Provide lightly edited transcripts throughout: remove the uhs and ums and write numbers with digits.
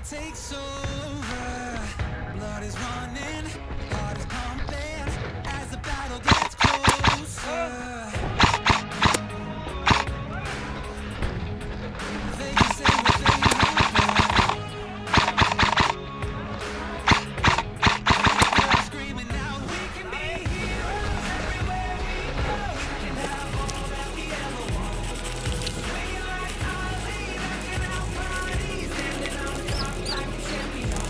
takes over. Blood is running, heart is pumping as the battle gets closer. They can say what they want. We're screaming out, we can be heroes everywhere we go. We can have all that we ever want. Swinging like Ali, rocking out bodies, standing on top like a champion.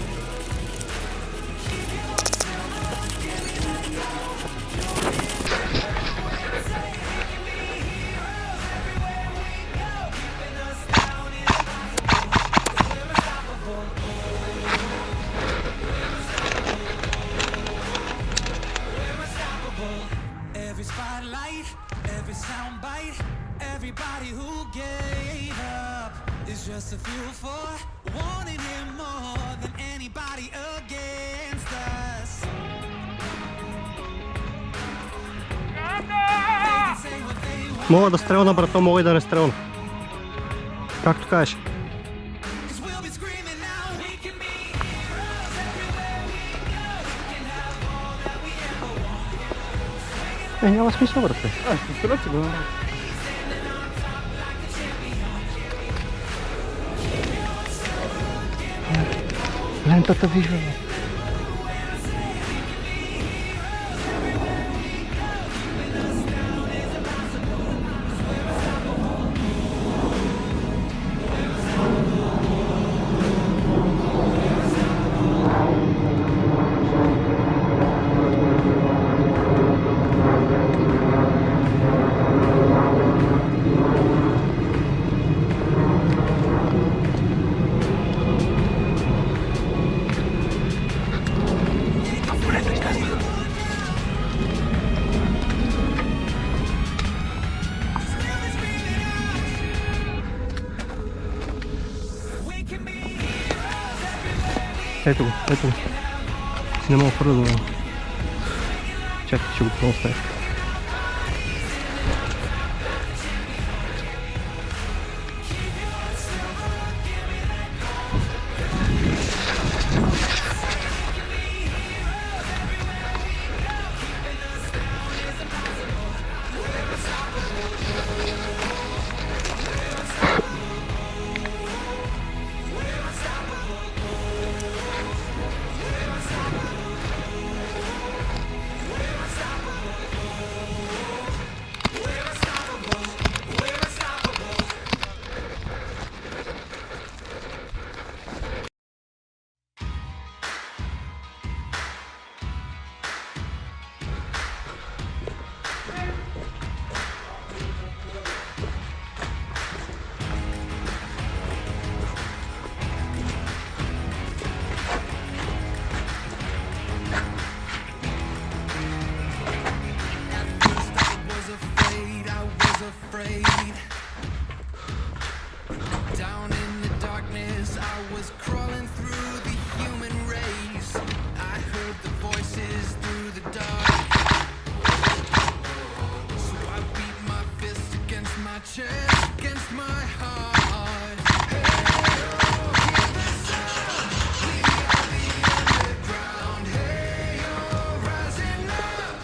Keep your still up, give me that go. Say we can be heroes everywhere we go, keeping us down impossible. 'Cause we're unstoppable. We're unstoppable. Every spotlight, every soundbite, everybody who gave up is just a fuel for wanting him more than anybody against us. They can say what they want. Мога да стрелна, брато, мога и да не стрелна. Както кажеш. 'Cause we'll be screaming now, we can be heroes everywhere we go. We can have all that we ever want. Няма смисъл, брате. Ще стрелци го. Лентата вижда. We can be heroes everywhere we Ето го, ето го. Си не мога хвърля до него. Чакай, ще го оставя. afraid. Down in the darkness, I was crawling through the human race. I heard the voices through the dark. So I beat my fist against my chest, against my heart. Hey, oh, hear the sound. We are the underground. Hey, oh, rising up.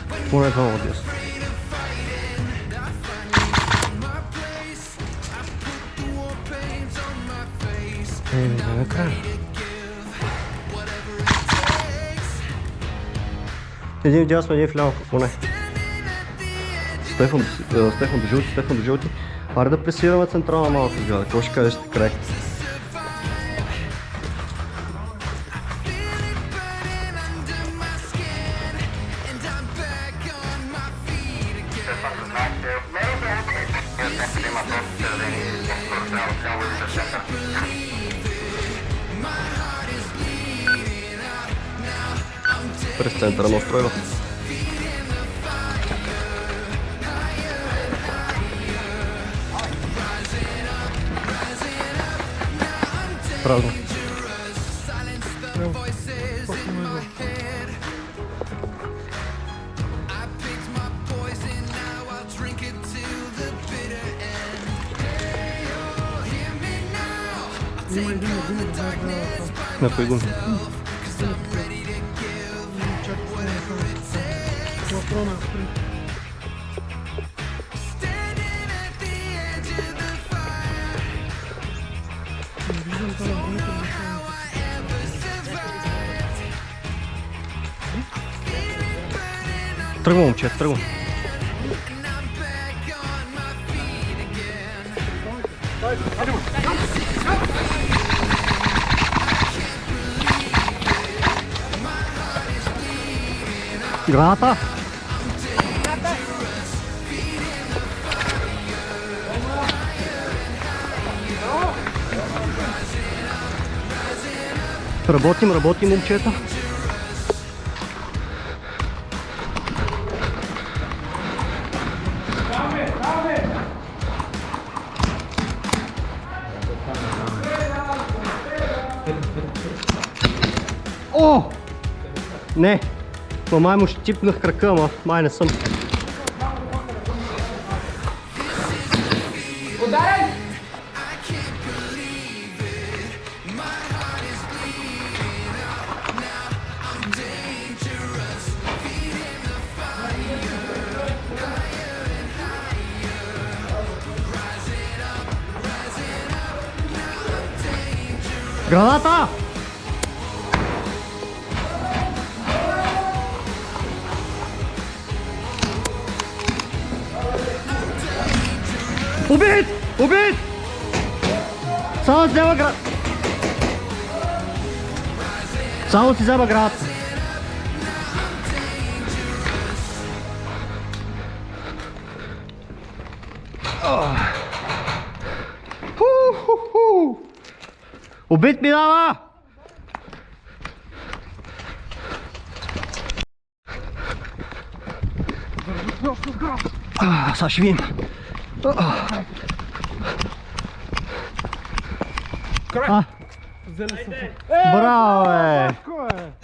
When More at all, yes. afraid of fighting, I finally found my place. I put the war paint on my face, and I'm ready to give whatever it takes. Един вдясно, един вляво, поне. Standing at the edge, Стефан до жълти. Аре да пресираме централна малко, гледа. Какво ще кажеш край? feel it burning under my skin, and I'm back on my feet again. My heart is bleeding out now. I'm През центъра на устройва. Празно. silence the voices in my head. I picked my poison, now I'll drink it till the bitter end. Hey, oh, hear me now. I'll Има един на гума, да е На кои гуми? платрона. Не виждам това на гумите. Тръгвам, момче, тръгвам. Граната! Работим, момчета. О! Не! Май му щипнах крака, ама май не съм. Ударен! Граната! Убит! Убит! Само си взема град. Само си взема град. Убит минава! Сега ще видим. Взели са. Браво, бе! Кой е?